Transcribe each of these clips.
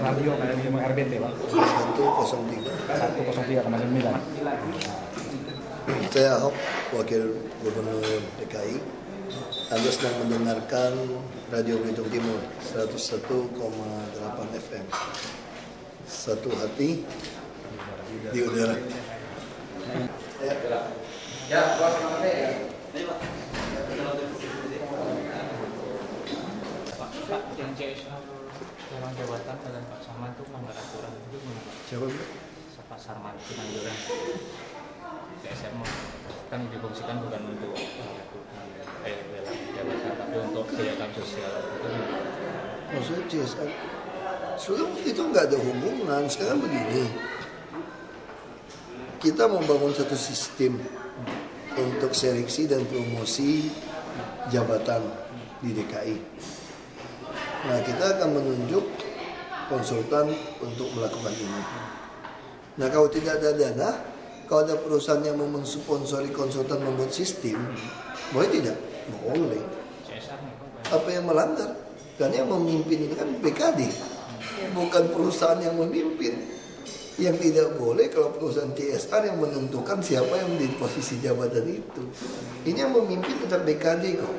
radio kayak di RBT Pak. 103,9. Saya Ahok, Wakil Gubernur DKI. Anda sedang mendengarkan Radio Belitung Timur 101,8 FM. Satu hati di udara. Ya, Pak, selamat ya. Pak, yang CSR dalam jabatan dengan Pak Sarman itu melanggar aturan itu gimana? Siapa? Pak Sarman Simanjuntak. CSR kan difungsikan bukan untuk jabatan tapi untuk kegiatan sosial. Maksudnya CSR? Sebelum itu nggak ada hubungan. Sekarang begini, kita membangun satu sistem untuk seleksi dan promosi jabatan di DKI. Nah, kita akan menunjuk konsultan untuk melakukan ini. Nah, kalau tidak ada dana, kalau ada perusahaan yang mensponsori konsultan membuat sistem, boleh tidak? Boleh. Apa yang melanggar? Karena yang memimpin ini kan BKD, bukan perusahaan yang memimpin. Yang tidak boleh kalau perusahaan CSR yang menentukan siapa yang di posisi jabatan itu. Ini yang memimpin tetap BKD kok.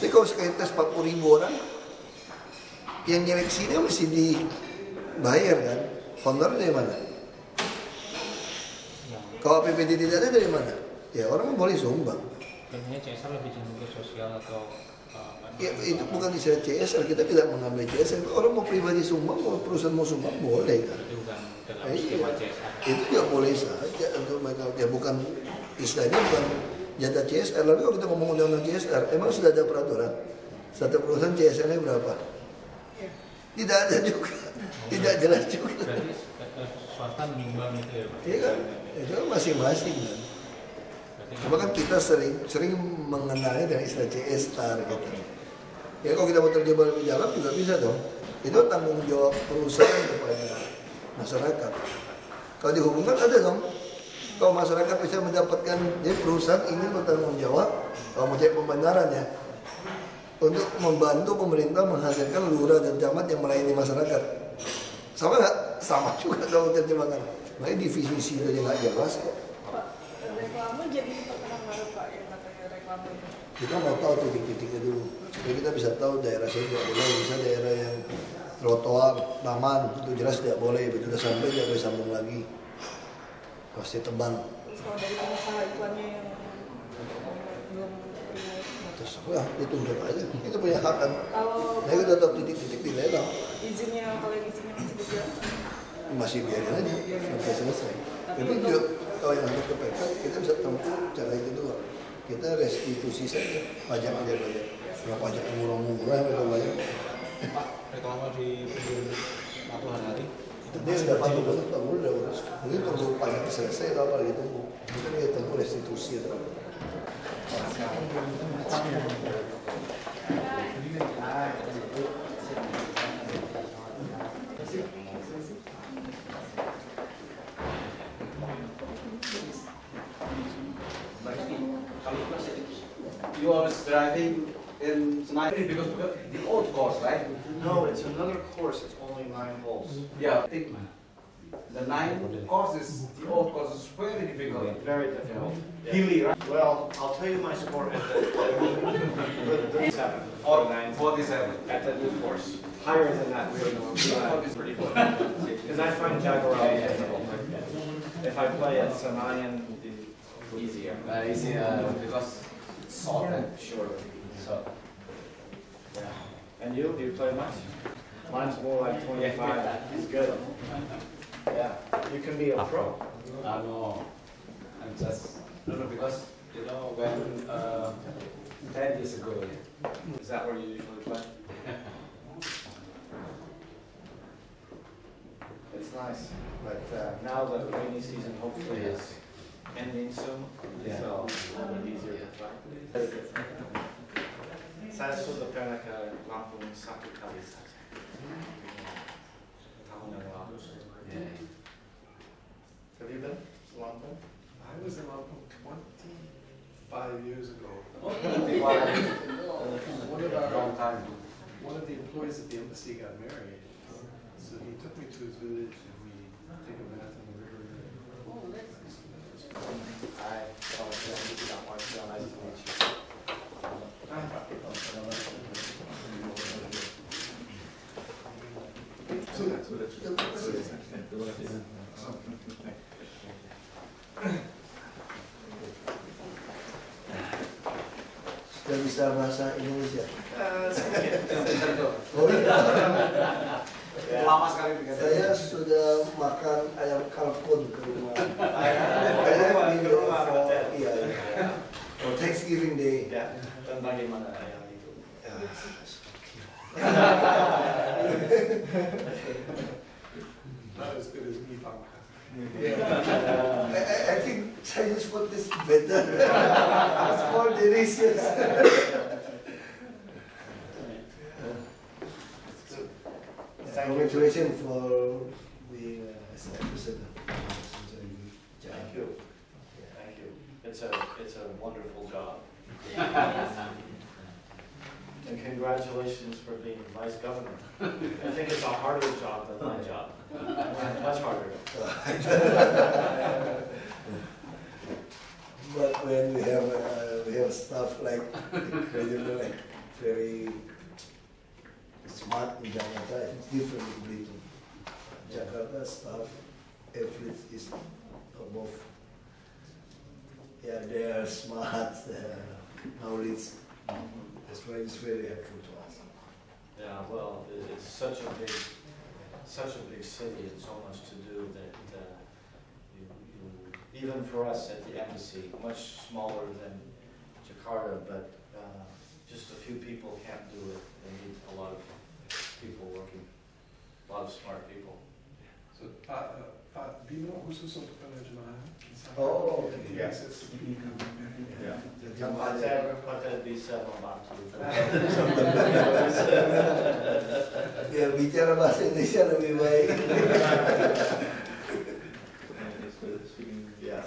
Jadi kalau sekali tes 40.000 orang, yang nyeleksinya mesti dibayar kan? Honor dari mana? Kalau APBD tidak ada dari mana? Ya orang boleh sumbang. Sebenarnya CSR lebih cenderung ke sosial atau Ya, itu bukan istilah CSR, kita tidak mengambil CSR. Orang mau pribadi sumbang, mau perusahaan mau sumbang boleh kan? itu bukan dalam skema CSR. Itu juga boleh saja untuk mereka. Ya bukan istilahnya bukan jatah CSR. Lalu kalau kita ngomong undang-undang CSR, emang sudah ada peraturan? Satu perusahaan CSR-nya berapa? Tidak ada juga, tidak jelas juga. Berarti swasta menyumbang itu ya Pak? Iya kan? Itu kan masing-masing kan. Cuma kan kita sering mengenalnya dengan istilah CSR gitu. Ya kalau kita mau terjebak lebih dalam juga bisa dong. Itu tanggung jawab perusahaan kepada masyarakat. Kalau dihubungkan ada dong. Kalau masyarakat bisa mendapatkan, jadi perusahaan ingin bertanggung jawab, kalau mau cek pembenaran ya, untuk membantu pemerintah menghasilkan lurah dan camat yang melayani masyarakat. Sama nggak? Sama juga kalau terjemahkan. Makanya definisi itu nggak jelas kok. Reklame jadi terkenal banget Pak yang katanya reklame itu. Kita mau tahu titik-titiknya dulu supaya kita bisa tahu daerah sini tidak boleh, bisa daerah yang trotoar, taman itu jelas tidak boleh, begitu sudah sampai tidak boleh sambung lagi, pasti tebang. Terus kalau dari pengusaha iklannya yang belum terima Terus ya dituntut aja, kita punya hak kan. kalau Nah kita tahu titik-titik di lelang, izinnya kalau yang izinnya masih berjalan, masih biarin aja sampai selesai. Tapi juga kalau yang harus ke PK kita bisa tempuh cara yang kedua. Kita restitusi saja, pajak aja bayar. Kalau pajak yang murah-murah kita bayar. Pak, reklame di patuhan hari. Dia sudah patuh banget, Pak Guru udah urus. Mungkin tunggu pajak selesai atau apa gitu. Mungkin dia tempuh restitusi atau apa. You are driving in tonight because the old course, right? No, it's another course. It's only 9 holes. Yeah, I think the 9 courses, the old course is very difficult. Very difficult. Hilly, right? Well, I'll tell you my score at the 7 Or 9 47. at the new course. Higher than that, really. It's pretty good. Because I find Jaguar difficult. If I play at Sanayan, it'll be easier. Easier because salt, Sure. So, Yeah. And you? Do you play much? Mine's more like 25. It's good. Yeah. You can be a pro. no, I'm just, no, because, you know, when 10 years ago, Is that where you usually play? It's nice. But now the rainy season hopefully is ending soon. So it'll be easier to play. Saya sudah pernah ke Lampung 1 kali saja. Tahun yang lalu. Have you been to Lampung? I was in Lampung 25 years ago. long time. One of the employees at the embassy got married, so he took me to Terima kasih. Terima kasih. Sudah bisa bahasa Indonesia? Sedikit. Oh iya. Lama sekali dengan Saya sudah makan ayam kalkun ke rumah. Ke rumah. Iya. For Thanksgiving Day. Ya, dan bagaimana yang itu? Ya, Not as good as me, Papa. I think Chinese food is better. It's more delicious. Congratulations for being as a president. Thank you. Thank you. It's a wonderful job. And congratulations for being vice governor. I think it's a harder job than my job. Much harder. But when we have stuff like incredible, like very smart in Jakarta, it's different in Belitung. Jakarta stuff, everything is above. Yeah, they are smart, knowledge. That's why it's very helpful to us. Yeah, well, it's such a big city and so much to do that even for us at the embassy, much smaller than Jakarta, but just a few people can't do it. They need a lot of people working, a lot of smart people. So, do you know khusus untuk penerjemahan? Oh, Yes. Yeah. Jamaah Hotel bisa membantu. biar bicara bahasa Indonesia lebih baik. Yeah.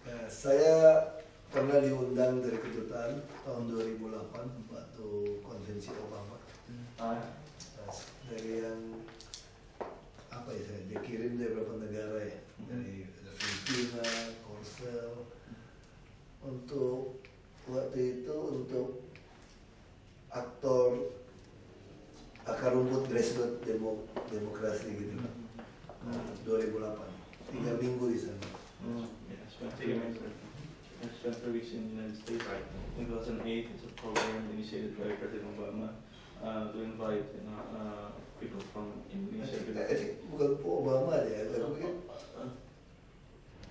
Ya, saya pernah diundang dari kedutaan tahun 2008 waktu konvensi Obama. Nah, dari yang apa ya, saya dikirim dari beberapa negara ya, dari Filipina, Korsel, untuk waktu itu untuk aktor akar rumput grassroots demokrasi gitu. 2008, 3 minggu di sana. I spent 3 weeks in the United States. Right. In 2008, it's a program initiated by President Obama to invite people from Indonesia. Bukan Obama ya, tapi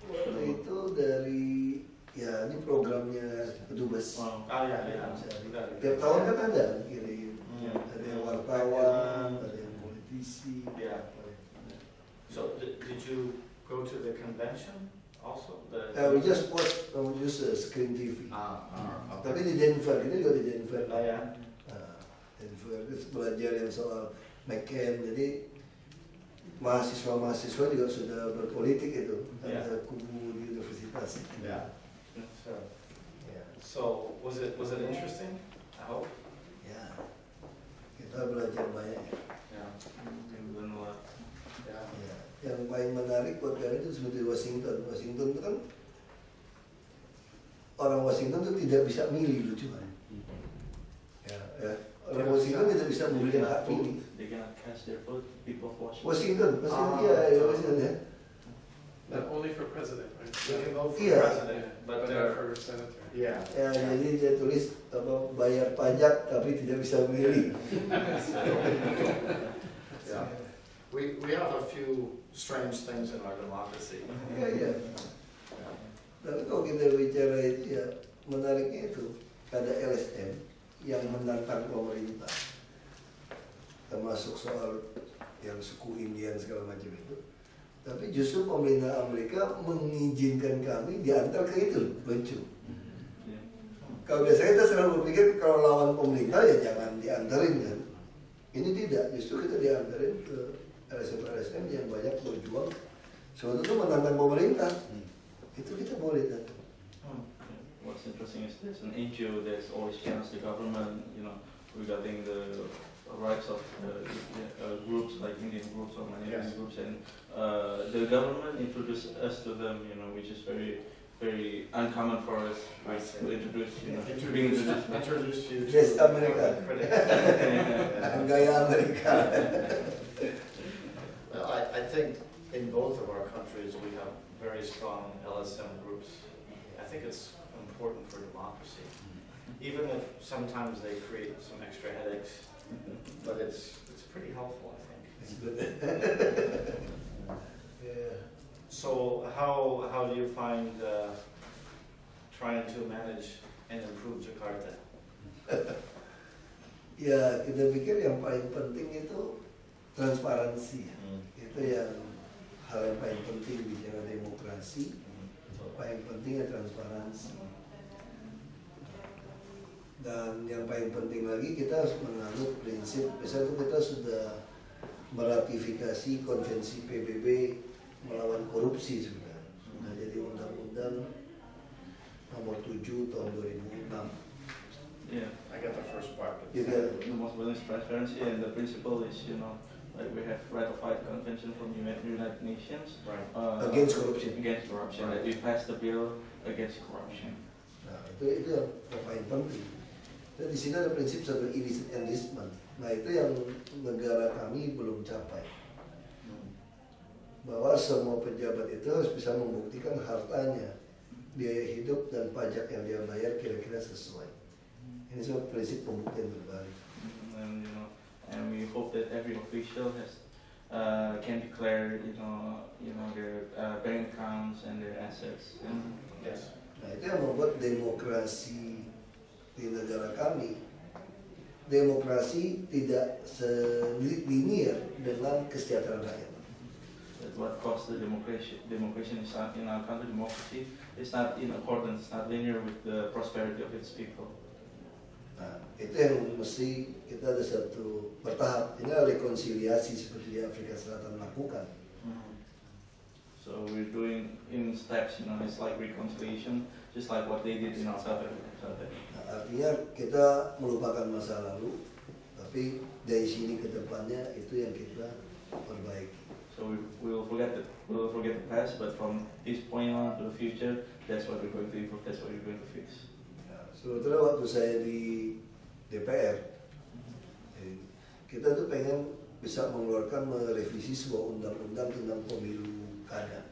waktu itu dari ya ini programnya Kedubes. Wow. Yeah. Tiap tahun kan ada kirim, ada yang wartawan, ada yang politisi. Yeah. So did you go to the convention also? We just watch, use screen TV. Okay. Tapi di Denver, ini juga di Denver. Oh ya. Denver itu belajar yang soal McCain, jadi mahasiswa juga sudah berpolitik itu, ada kubu di universitas. Yeah. Sure. Ya. So was it interesting? I hope. Ya, kita belajar banyak. Yeah. Yeah. Ya. Yang paling menarik buat kami itu seperti Washington. Washington itu kan orang Washington itu tidak bisa milih, lucu kan? Ya. Orang Washington tidak bisa memberikan hak pilih. They cannot cast their vote. People of Washington Washington. Washington ya. Not only for president, right? We can vote for Yeah. president, but But not for senator. yeah. Ya, jadi dia tulis apa, bayar pajak tapi tidak bisa milih. Yeah. We have a few strange things in our democracy. Iya, iya. Tapi kalau kita bicara itu ya, menariknya itu ada LSM yang menantang pemerintah, termasuk soal yang suku Indian segala macam itu. Tapi justru pemerintah Amerika mengizinkan kami diantar ke itu, lucu. Kalau biasanya kita selalu berpikir kalau lawan pemerintah ya jangan diantarin kan. Ini tidak, justru kita diantarin ke LSM yang banyak berjuang sebetulnya menantang pemerintah. Itu kita boleh datang. What's interesting is there's an NGO that's always challenged the government, regarding the rights of groups like Indian groups or minority groups, and the government introduced us to them, which is very, very uncommon for us to introduce, being introduced. Introduce you to Yes, America. critics. Gaya Amerika. both of our countries, we have very strong LSM groups. I think it's important for democracy, even if sometimes they create some extra headaches, but it's pretty helpful, I think. It's good. Yeah. So how do you find trying to manage and improve Jakarta? Ya, kita pikir yang paling penting itu transparansi. Itu yang hal yang paling penting bicara demokrasi. Paling pentingnya transparansi. Dan yang paling penting lagi kita harus menganut prinsip. Misalnya kita sudah meratifikasi konvensi PBB melawan korupsi sudah jadi undang-undang nomor 7 tahun 2006. Yeah, I got the first part. But The most important is transparency, and the principle is, like we have ratified the convention from United Nations right. Against corruption. Against corruption. That we passed the bill against corruption. Nah, itu yang paling penting. Dan di sini ada prinsip satu illicit enlistment. Nah, itu yang negara kami belum capai. Bahwa semua pejabat itu harus bisa membuktikan hartanya, biaya hidup dan pajak yang dia bayar kira-kira sesuai. Ini semua prinsip pembuktian berbalik. And we hope that every official can declare, their bank accounts and their assets. Yes. Nah, itu yang membuat demokrasi di negara kami, demokrasi tidak selinier dengan kesejahteraan rakyat. That's what caused the democracy is not, in our country. Democracy is not in accordance, not linear with the prosperity of its people. Nah, itu yang mesti kita ada satu bertahap. Ini adalah rekonsiliasi seperti di Afrika Selatan lakukan. So we're doing in steps, it's like reconciliation, just like what they did in our South Africa. Nah, artinya kita melupakan masa lalu, tapi dari sini ke depannya itu yang kita perbaiki. So we'll forget the past, but from this point on to the future, that's what we're going to improve. That's what we're going to fix. Sebetulnya waktu saya di DPR, kita tuh pengen bisa mengeluarkan merevisi sebuah undang-undang tentang pemilu kada.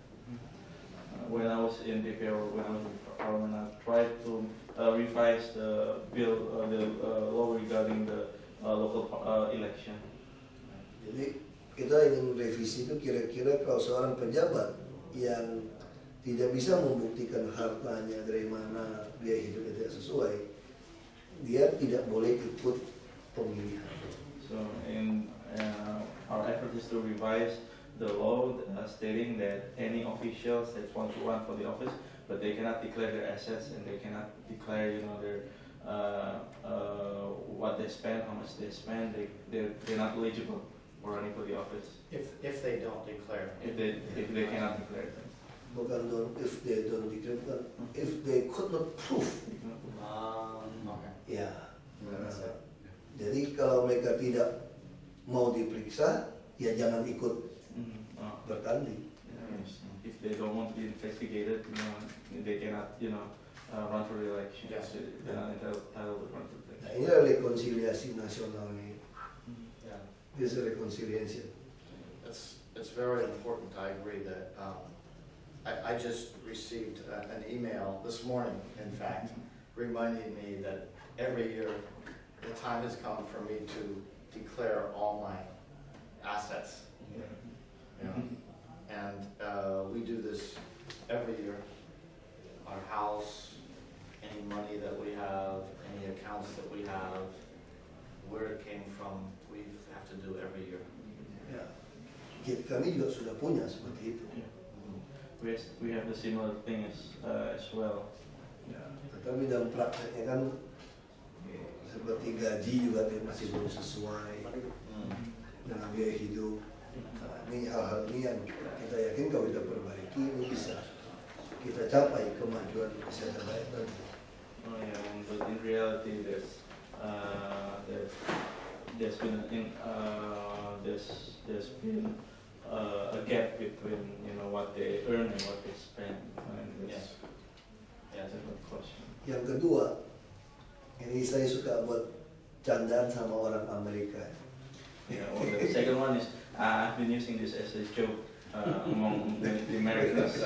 When I was in DPR, when I was in Parliament, I tried to revise the bill, the law regarding the local election. Jadi kita ingin revisi itu kira-kira kalau seorang pejabat yang tidak bisa membuktikan hartanya dari mana biaya hidupnya tidak sesuai, dia tidak boleh ikut pemilihan. So our effort is to revise the law stating that any officials that want to run for the office, but they cannot declare their assets and they cannot declare, their what they spend, how much they spend. They're not eligible for running for the office. If they don't declare. If they cannot declare them. Bukan if they don't declare, bukan if they could not prove. Okay. Ya. Jadi kalau mereka tidak mau diperiksa, ya jangan ikut bertanding. If they don't want to be investigated, they cannot, run for re-election. Yes. They're not entitled to run for re-election. Nah, ini adalah rekonsiliasi nasional ini. Yeah. This is reconciliation. It's very important. I agree that I just received an email this morning, in fact, reminding me that every year the time has come for me to declare all my assets. And we do this every year. Our house, any money that we have, any accounts that we have, where it came from, we have to do every year. Ya. Kami juga sudah punya seperti itu. We have the similar thing as well. Ya. Tetapi dalam prakteknya kan seperti gaji juga masih belum sesuai dengan biaya hidup. Nah, ini hal-hal ini yang kita yakin kalau kita perbaiki ini bisa kita capai kemajuan kesehatan rakyat tadi. Oh yeah, but in reality, there's been a gap between what they earn and what they spend. And Yes. That's a good question. Yang kedua, ini saya suka buat candaan sama orang Amerika. Yeah. Well, the second one is I've been using this as a joke among the Americans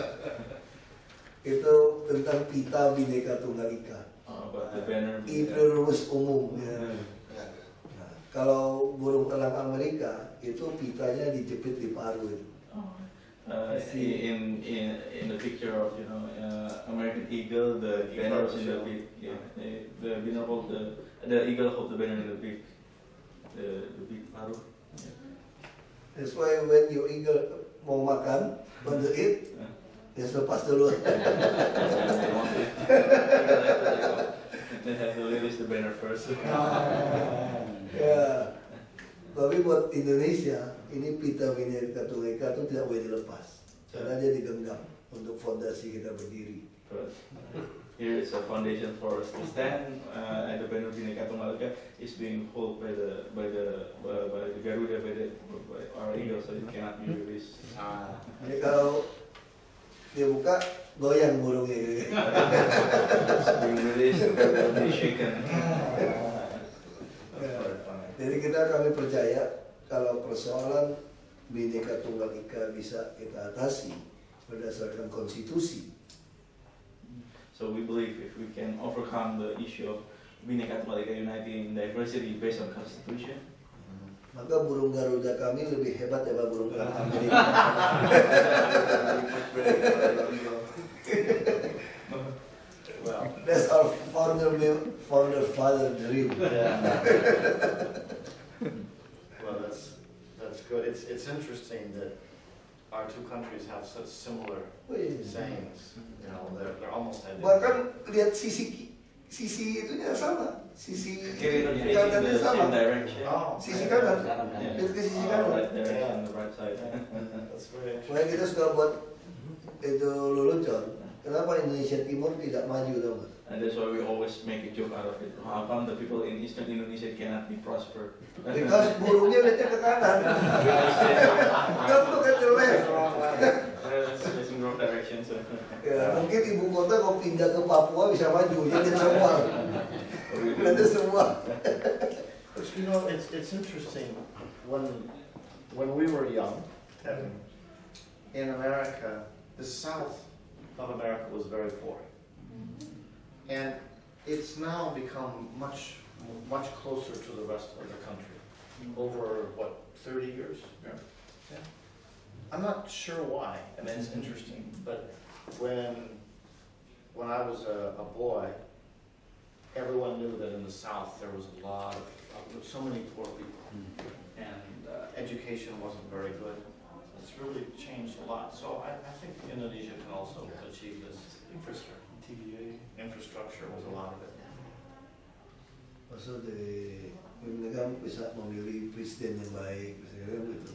Itu tentang pita Bhinneka Tunggal Ika. about the banner. Itu rumus umum. Ya. Nah, kalau burung elang Amerika itu pitanya dijepit di paru itu. In the picture of American eagle, the banner is in the beak. Yeah, the banner hold the eagle hold the banner in the beak. The beak paru. Yeah. That's why when your eagle mau makan, when you eat, ya lepas dulu. They have to release the banner first. Ya, tapi buat Indonesia ini pita Bhinneka Tunggal Ika itu tidak boleh dilepas karena dia digenggam untuk fondasi kita berdiri. But here is a foundation for us to stand, and the banner Bhinneka Tunggal Ika is being held by the Garuda, by our eagle, so it cannot be released. Jadi kalau dia buka, goyang burungnya gitu. It's being released, it will be shaken. Ya. Jadi kami percaya kalau persoalan Bhinneka Tunggal Ika bisa kita atasi berdasarkan konstitusi. So we believe if we can overcome the issue of Bhinneka Tunggal Ika uniting diversity based on constitution, maka burung Garuda kami lebih hebat daripada burung elang Amerika. Well, That's our founder father dream. well, that's good. It's interesting that our two countries have such similar sayings. You know, they're almost identical. Bahkan lihat sisi itunya sama, sisi kanannya the sama. same direction. Oh, Sisi kanan, Yeah. lihat ke sisi Oh, kanan. right direction, the right side. that's very interesting. Makanya kita suka buat itu lelucon. Kenapa Indonesia Timur tidak maju, tau nggak? And that's why we always make a joke out of it. How come the people in Eastern Indonesia cannot be prosper? Because burungnya lihatnya ke kanan. Nggak perlu ke left. It's facing wrong direction. So. Ya, mungkin ibu kota kalau pindah ke Papua bisa maju, jadi semua. Lihatnya semua. But you know, it's interesting when we were young, Kevin, in America, the South of America was very poor, and it's now become much closer to the rest of the country. Over what, 30 years? Yeah. I'm not sure why. I mean, it's interesting, but when I was a boy, everyone knew that in the South there was a lot of so many poor people, and education wasn't very good. It's really changed a lot. So I think Indonesia can also achieve this. Infrastructure was a lot of it. Maksud mereka bisa memilih presiden yang baik, gitu.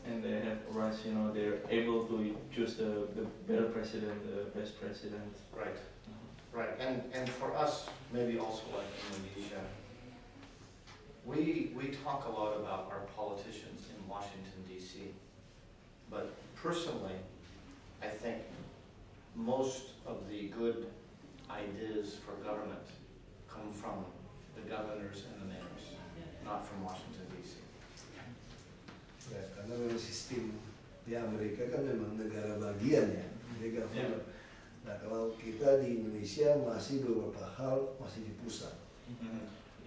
And they have rights, they're able to choose the better president, the best president. Right. Right. And for us, maybe also like Indonesia, we talk a lot about our politicians in Washington, D.C. But personally, I think most of the good ideas for government come from the governors and the mayors, not from Washington, D.C. Ya, karena memang sistem di Amerika kan memang negara bagian ya, dia governor. Nah, kalau kita di Indonesia masih beberapa hal masih di pusat.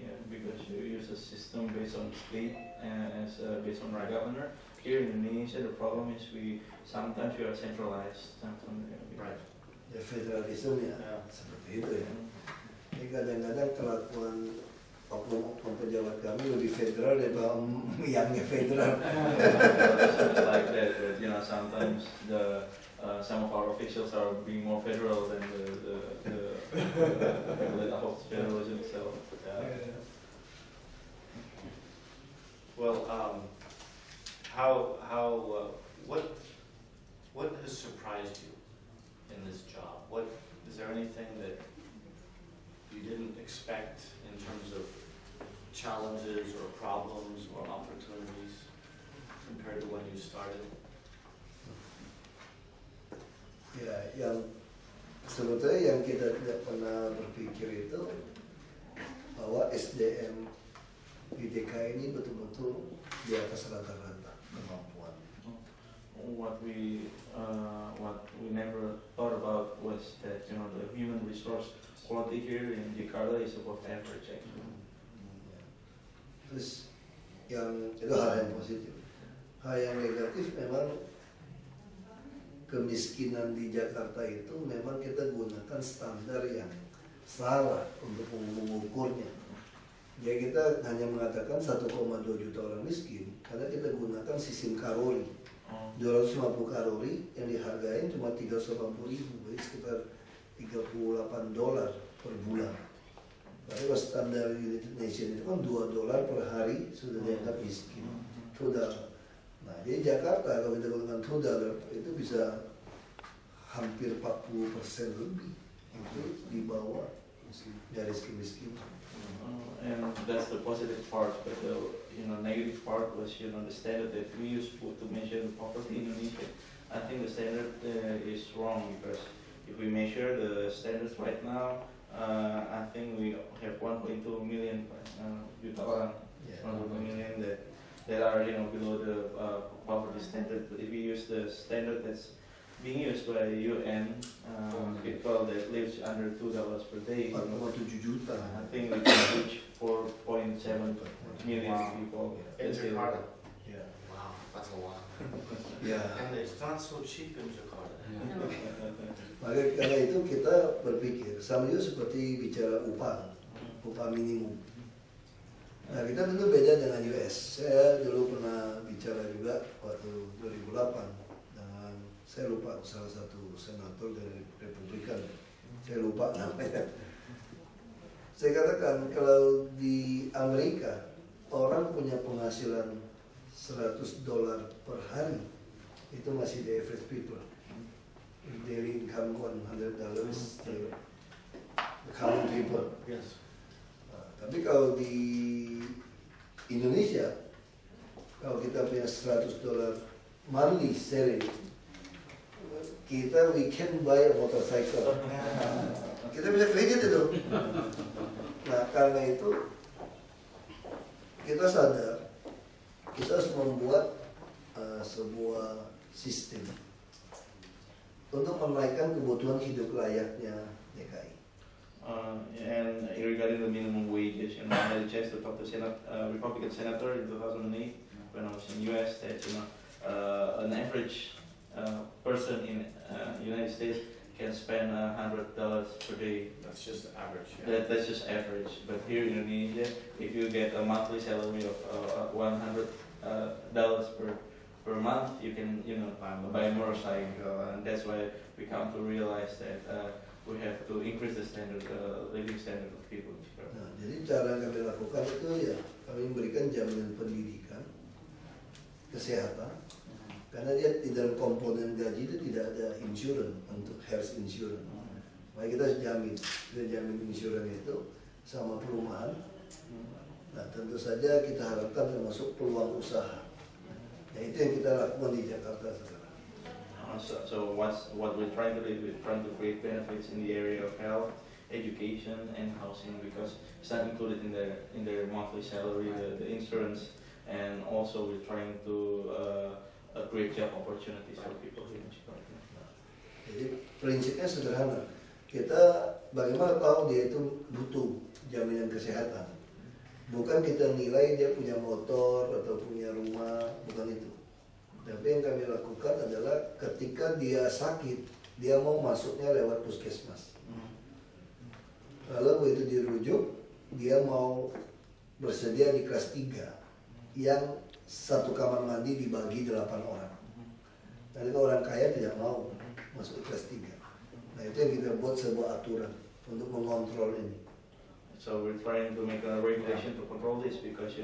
Yeah, because you use a system based on state and based on our governor. Here in Indonesia, the problem is sometimes we are centralized. Right. Ya federalisme ya, seperti itu ya. Ini kadang-kadang kelakuan oknum pejabat kami lebih federal daripada yangnya federal. Like that, but sometimes some of our officials are being more federal than the of federalism itself. Well, what has surprised you in this job? Is there anything that you didn't expect in terms of challenges or problems or opportunities compared to when you started? Ya, yang sebetulnya yang kita tidak pernah berpikir itu bahwa SDM di DKI ini betul-betul di atas rata-rata kemampuan. what we never thought about was that the human resource quality here in Jakarta is above average actually. Terus yang itu hal yang positif. Hal yang negatif memang kemiskinan di Jakarta itu memang kita gunakan standar yang salah untuk mengukurnya. Jadi kita hanya mengatakan 1,2 juta orang miskin karena kita gunakan sistem kalori. 250 kalori yang dihargai cuma 380.000, jadi sekitar $38 per bulan. Tapi kalau standar United Nations itu kan $2 per hari sudah dianggap miskin. Sudah. Nah, jadi Jakarta kalau kita gunakan $2 itu bisa hampir 40% lebih itu di bawah garis kemiskinan. And that's the positive part, but the negative part was the standard that we use to measure the poverty in Indonesia. I think the standard is wrong because if we measure the standards right now, I think we have 1.2 million juta orang, 1.2 million that are below the poverty standard. But if we use the standard that's being used by UN, people that lives under $2 per day, 4,7 juta. I think we can reach 4.7 million people. In Jakarta. Ya. Wow, that's a lot. Ya. And it's not so cheap in Jakarta. Maka karena itu kita berpikir sama juga seperti bicara upah minimum. Nah, kita tentu beda dengan US. Saya dulu pernah bicara juga waktu 2008 dengan saya lupa salah satu senator dari Republikan. Saya lupa namanya. Saya katakan kalau di Amerika orang punya penghasilan $100 per hari itu masih the average people. Daily income $100, the common people. Yes. Tapi kalau di Indonesia, kalau kita punya $100 monthly salary, we can buy a motorcycle. Kita bisa kredit itu. Nah, karena itu kita sadar kita harus membuat sebuah sistem untuk menaikkan kebutuhan hidup layaknya DKI. And regarding the minimum wages, I had a chance to talk to Republican senator in 2008 when I was in US. That an average person in United States can spend $100 per day. That's just average. Yeah. That's just average. But here in Indonesia, if you get a monthly salary of $100 per month, you can buy a motorcycle, and that's why we come to realize that we have to increase the living standard of people. Nah, jadi cara yang kami lakukan itu ya kami memberikan jaminan pendidikan, kesehatan, karena dia di dalam komponen gaji itu tidak ada insurance untuk health insurance. Maka kita jamin insurance itu sama perumahan. Nah, tentu saja kita harapkan termasuk peluang usaha. Ya, itu yang kita lakukan di Jakarta sekarang. So what we're trying to do is we're trying to create benefits in the area of health, education, and housing because it's not included in their monthly salary, the insurance, and also we're trying to create job opportunities for people here in Jakarta. Jadi prinsipnya sederhana. Kita bagaimana tahu dia itu butuh jaminan kesehatan. Bukan kita nilai dia punya motor atau punya rumah, bukan itu. Tapi yang kami lakukan adalah ketika dia sakit, dia mau masuknya lewat puskesmas. Lalu begitu dirujuk, dia mau bersedia di kelas 3 yang satu kamar mandi dibagi 8 orang. Tapi kalau orang kaya tidak mau masuk kelas 3. Nah, itu yang kita buat sebuah aturan untuk mengontrol ini. So we're trying to make a regulation to control this because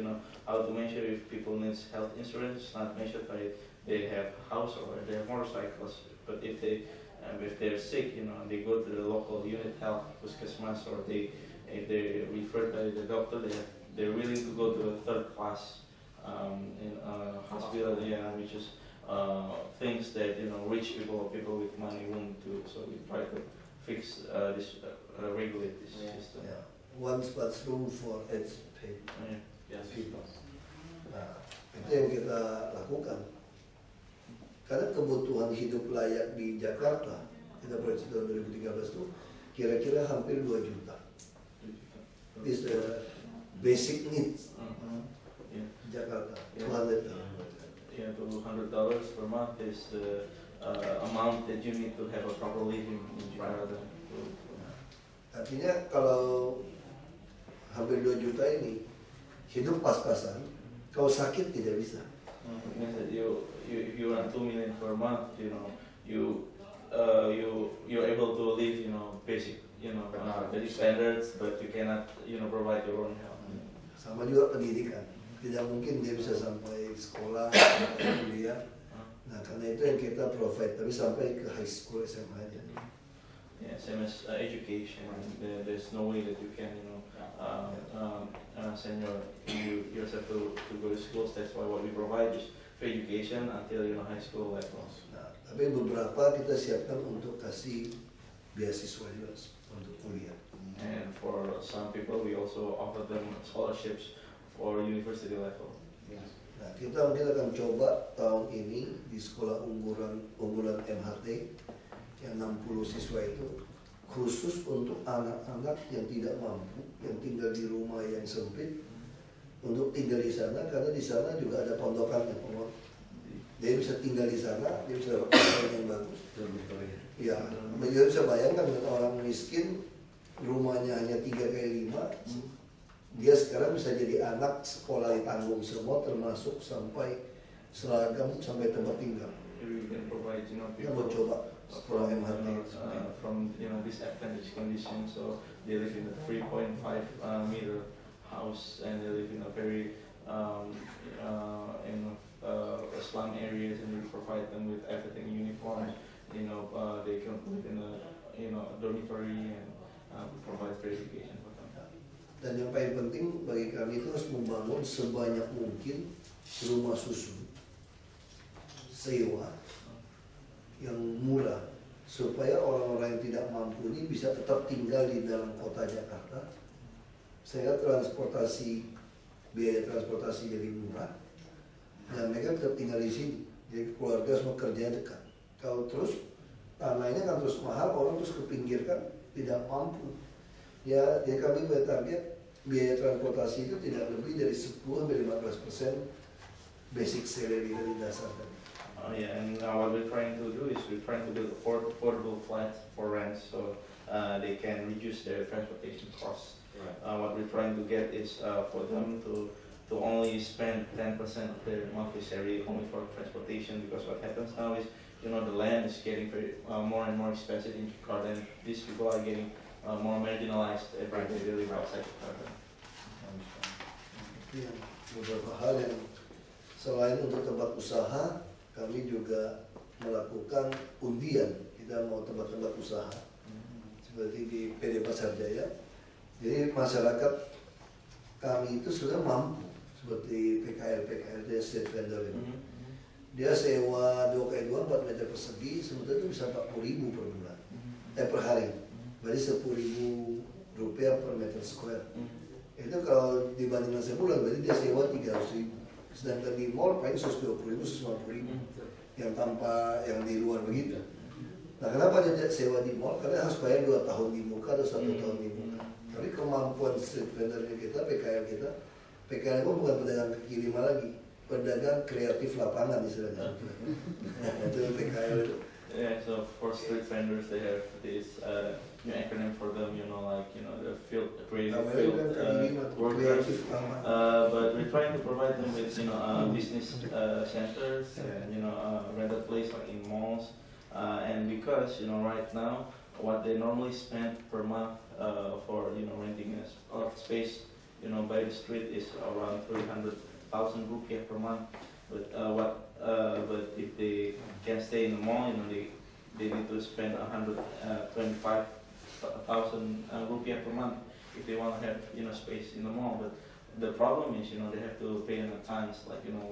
how to measure if people need health insurance is not measured by they have a house or they have motorcycles, but if they're sick, they go to the local unit health puskesmas or if they're referred by the doctor, they're willing to go to a third class hospital, which is things that rich people or people with money won't do. So we try to fix regulate this system. Yeah. One bathroom for each Yes. people. Nah, itu yang kita lakukan. Karena kebutuhan hidup layak di Jakarta, kita proyeksi tahun 2013 itu kira-kira hampir 2 juta. This the basic needs Jakarta. $200. Yeah, $200 per month is the amount that you need to have a proper living in Jakarta. Artinya kalau hampir 2 juta ini hidup pas-pasan, kalau sakit tidak bisa. It means that if you earn 2 million per month, you're able to live, basic, basic standards, but you cannot, provide your own health. Sama juga pendidikan, tidak mungkin dia bisa sampai sekolah, sampai kuliah. Nah karena itu yang kita provide, tapi sampai ke high school SMA aja. Yeah, same as education. There's no way that you can, send yourself to go to schools. That's why what we provide is free education until high school levels. Nah, tapi beberapa kita siapkan untuk kasih beasiswa juga untuk kuliah. And for some people, we also offer them scholarships for university level. Nah, kita mungkin akan coba tahun ini di sekolah unggulan MHT yang 60 siswa itu khusus untuk anak-anak yang tidak mampu, yang tinggal di rumah yang sempit, untuk tinggal di sana karena di sana juga ada pondokannya. Dia bisa tinggal di sana, dia bisa dapat pakaian yang bagus. Ya, dia bisa bayangkan dengan orang miskin rumahnya hanya 3x5, dia sekarang bisa jadi anak sekolah ditanggung semua termasuk sampai seragam sampai tempat tinggal. We can provide, Kita mau coba sekolah MHT from disadvantaged conditions, so they live in a 3.5 meter house and they live in a very slum areas, and we provide them with everything, uniform. They can live in a dormitory and provide free education for them. Dan yang paling penting bagi kami itu harus membangun sebanyak mungkin rumah susun sewa yang murah supaya orang-orang yang tidak mampu ini bisa tetap tinggal di dalam kota Jakarta sehingga biaya transportasi jadi murah dan mereka tetap tinggal di sini. Jadi keluarga semua kerjanya dekat. Kalau terus tanahnya kan terus mahal, orang terus kepinggirkan tidak mampu. Ya, jadi kami bertarget biaya transportasi itu tidak lebih dari 10-15% basic salary dari dasar tadi. And what we're trying to do is we're trying to build affordable flats for rent, so they can reduce their transportation costs. What we're trying to get is for them to only spend 10% of their monthly salary only for transportation, because what happens now is the land is getting more and more expensive in Jakarta, and these people are getting more marginalized every day they live outside Jakarta. Ya, beberapa hal yang selain untuk tempat usaha, kami juga melakukan undian. Kita mau tempat-tempat usaha seperti di PD Pasar Jaya. Jadi masyarakat kami itu sudah mampu, seperti PKL dia street vendor ini. Dia sewa 2x2 4 meter persegi, sementara itu bisa 40.000 per bulan, per hari. Berarti 10.000 rupiah per meter square. Itu kalau dibandingkan sebulan berarti dia sewa 300.000. Sedangkan di mall paling 120.000, 150.000 yang di luar begitu. Nah kenapa dia sewa di mall? Karena harus bayar 2 tahun di muka atau 1 tahun di muka. Tapi kemampuan street vendornya kita, PKL itu bukan pedagang kaki lima lagi, pedagang kreatif lapangan istilahnya. Itu PKL itu. Yeah, so for street vendors, they have this new acronym for them, the creative field workers. But we're trying to provide them with, business centers and, rental place like in malls. And because, right now, what they normally spend per month for, renting a space, by the street is around 300,000 rupiah per month. But if they can stay in the mall, they need to spend 125,000 rupiah per month if they want to have space in the mall. But the problem is they have to pay in advance, like 1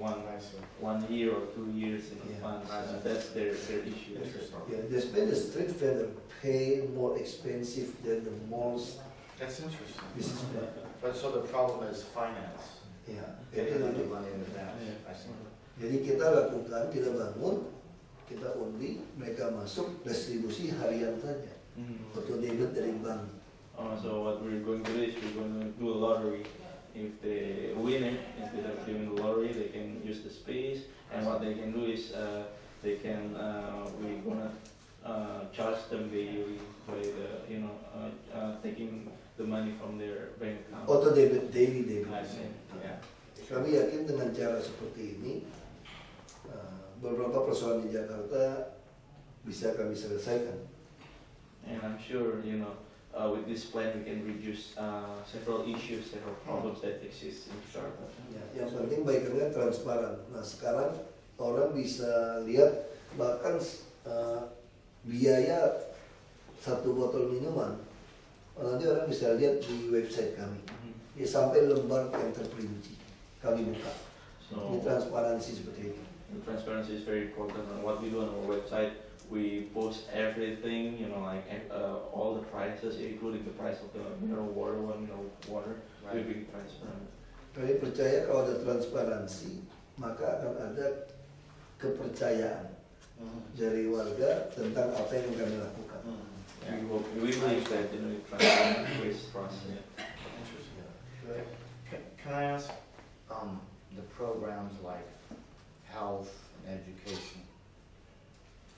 year or 2 years in advance. That's their issue. Yeah, they spend the street vendor pay more expensive than the malls. That's interesting. Business plan. But so the problem is finance. Ya, Getting the money in advance. Yeah. I see. jadi kita bangun kita undi, mereka masuk distribusi harian saja, auto debit dari bank. So what we're going to do is we're going to do a lottery. If they win it, instead of doing the lottery, they can use the space. And what they can do is they can we're gonna charge them daily by the taking the money from their bank account. Auto debit, daily debit. I see, yeah. Kami yakin dengan cara seperti ini beberapa persoalan di Jakarta bisa kami selesaikan. And I'm sure with this plan we can reduce several issues, several problems that exist in Jakarta. Ya, yang penting baiknya transparan. Nah sekarang orang bisa lihat bahkan biaya satu botol minuman, nanti orang bisa lihat di website kami. Ya, sampai lembar yang terperinci kami buka. So Ini transparansi seperti itu. the transparency is very important. And what we do on our website, we post everything, like all the prices, including the price of the mineral water, 1 mineral water. We're being transparent. Kami percaya kalau ada transparansi, maka akan ada kepercayaan dari warga tentang apa yang kami lakukan. We believe that transparency creates trust. Yeah. Interesting. Can I ask, the programs like health and education?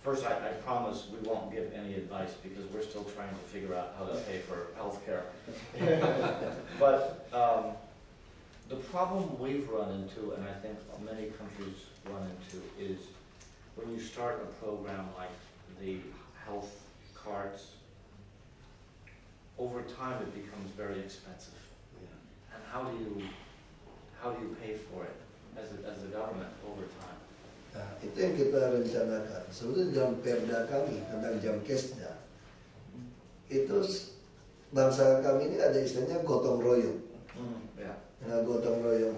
First, I promise we won't give any advice because we're still trying to figure out how to pay for health care. But the problem we've run into, and I think many countries run into, is when you start a program like the health cards, over time it becomes very expensive. And how do you pay for it as a government over time? Nah, itu yang kita rencanakan. Sebetulnya dalam perda kami tentang Jamkesda, itu bangsa kami ini ada istilahnya gotong royong. Nah, gotong royong.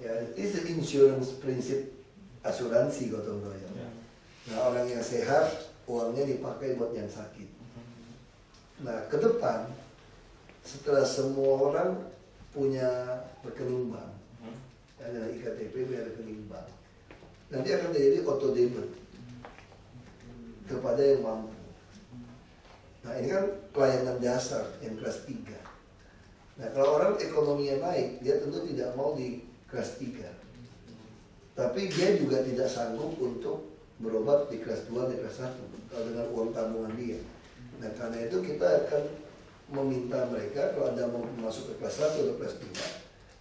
Ya, itu insurance prinsip asuransi gotong royong. Nah, orang yang sehat uangnya dipakai buat yang sakit. Nah, ke depan setelah semua orang punya rekening bank, ada IKTP, punya rekening bank, nanti akan terjadi auto debit kepada yang mampu. Nah ini kan pelayanan dasar yang kelas 3. Nah kalau orang ekonominya naik, dia tentu tidak mau di kelas 3. Tapi dia juga tidak sanggup untuk berobat di kelas 2, di kelas 1 kalau dengan uang tabungan dia. Nah karena itu kita akan meminta mereka kalau Anda mau masuk ke kelas 1 atau kelas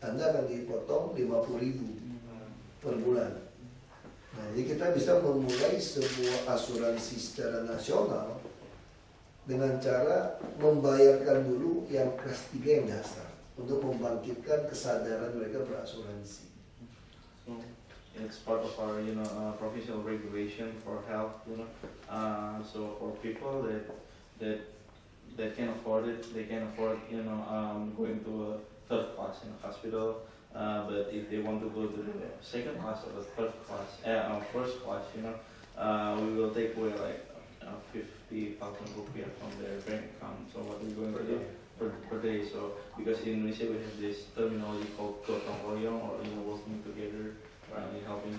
3, Anda akan dipotong 50.000 per bulan. Nah, jadi kita bisa memulai sebuah asuransi secara nasional dengan cara membayarkan dulu yang kelas 3 yang dasar untuk membangkitkan kesadaran mereka berasuransi. So it's part of our provincial regulation for health. So for people that can afford it, they can afford going to a third class in a hospital. But if they want to go to the second class or the first class, we will take away like 50,000 rupiah from their bank account. So what we're going to do per day. So because in Indonesia we have this terminology called gotong royong, or working together, helping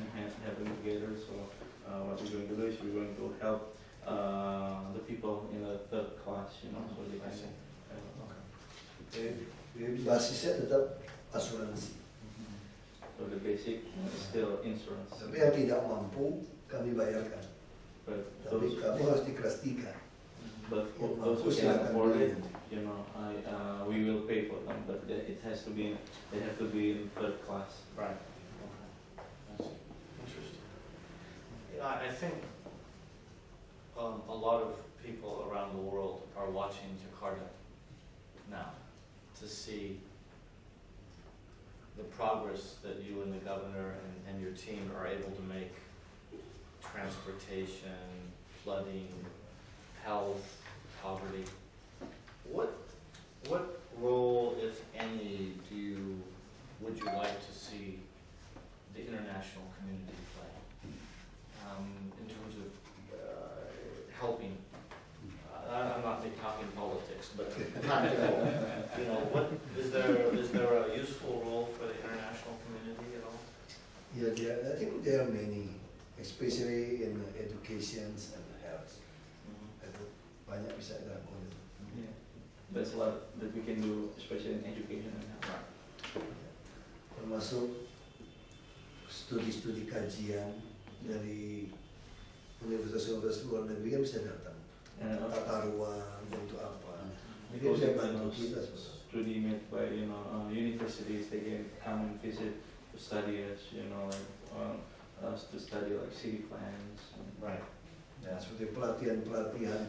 together. So what we're going to do is we're going to help the people in the third class, so they can. Basisnya tetap asuransi. So the basic is still insurance. Tapi yang tidak mampu kami bayarkan. But Tapi kamu harus di kelas 3. But for those who can afford it, we will pay for them. But it has to be, they have to be in third class. Right. That's interesting. I think a lot of people around the world are watching Jakarta now to see the progress that you and the governor and your team are able to make. Transportation, flooding, health, poverty. What role, if any, would you like to see the international community play in terms of helping? I'm not talking politics, but practical. What is there a useful role for the international community at all? Yeah, I think there are many especially in education and health. Itu banyak bisa dilakukan. Yeah. There's a lot that we can do, especially in education and health. Termasuk studi-studi kajian dari universitas-universitas luar negeri kan bisa datang. Tata ruang untuk apa? Jadi Because bisa of bantu kita sebenarnya. study made by universities, they can come and visit to study us, to study like city plans. Right. Ya, seperti pelatihan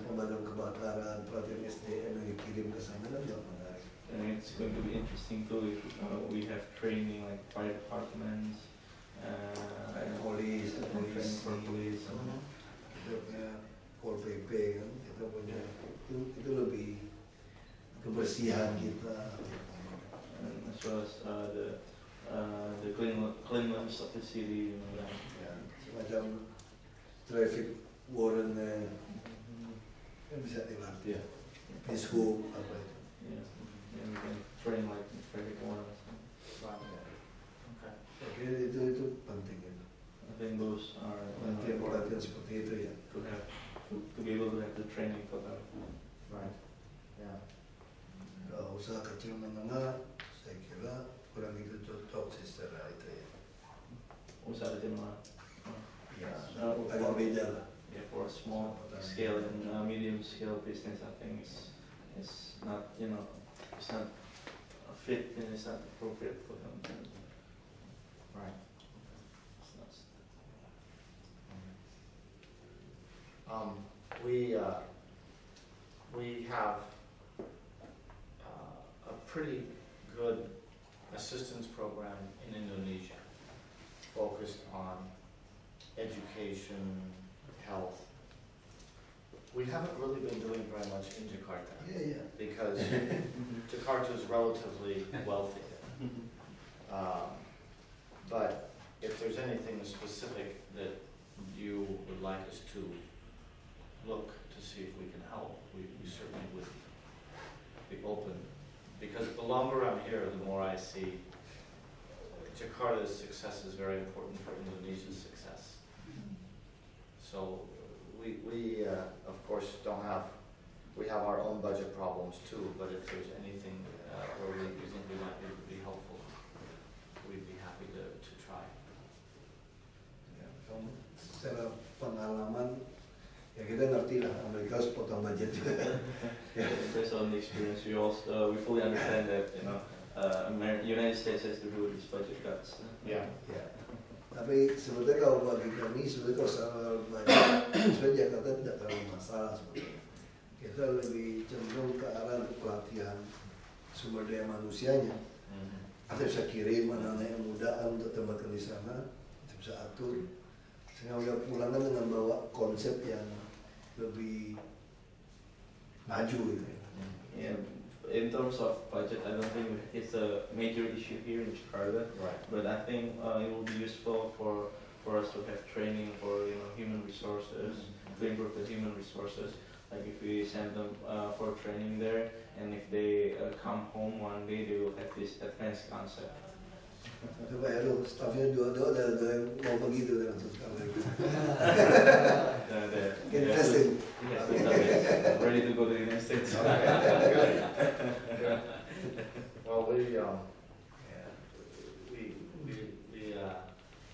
pemadam kebakaran, pelatihan SDM yang dikirim ke sana kan juga menarik. And it's going to be interesting too if we have training like fire departments, and Polis, training for police. kita punya Pol PP kan, kita punya itu lebih kebersihan kita. And as well as the cleanliness of the city, Ya, semacam traffic warden kan bisa dilatih. Dishub apa itu. Yeah, and we can train like traffic wardens. Okay. Oke, itu penting itu. I think those are Pelatihan seperti itu ya. to have to be able to have the training for them. Right. Yeah. Kalau usaha kecil menengah, saya kira kurang itu cocok secara itu ya. Usaha kecil menengah. Ya, agak beda lah. Yeah, for a small scale and medium scale business, I think it's not it's not fit and it's not appropriate for them. Right. It's not. We have a pretty good assistance program in Indonesia focused on education, health. We haven't really been doing very much in Jakarta Iya. because Jakarta is relatively wealthy. But if there's anything specific that you would like us to look to see if we can help, we certainly would be open. Because the longer I'm here, the more I see Jakarta's success is very important for Indonesia's success. So we of course we have our own budget problems too, but if there's anything where we think we might be able to be helpful, we'd be happy to try. Ya, secara pengalaman ya kita ngerti lah Amerika harus potong budget juga. Based on the experience, we fully understand that United States has to do with these budget cuts. Yeah. Ya. Tapi sebetulnya kalau bagi kami sebetulnya kalau secara budget sebenarnya Jakarta tidak terlalu masalah sebetulnya. Kita lebih cenderung ke arah pelatihan sumber daya manusianya. Kita bisa kirim anak-anak yang muda untuk tempatkan di sana, kita bisa atur sehingga mereka pulang kan dengan bawa konsep yang lebih maju gitu. Yeah. In terms of budget, I don't think it's a major issue here in Jakarta. Right. But I think it will be useful for us to have training for human resources, to improve the human resources. Like if we send them for training there, and if they come home one day, they will have this advanced concept. Coba ya lu, staffnya dua ada yang mau begitu dengan sekarang. Interesting. Yes, ready to go to the United States. Well, we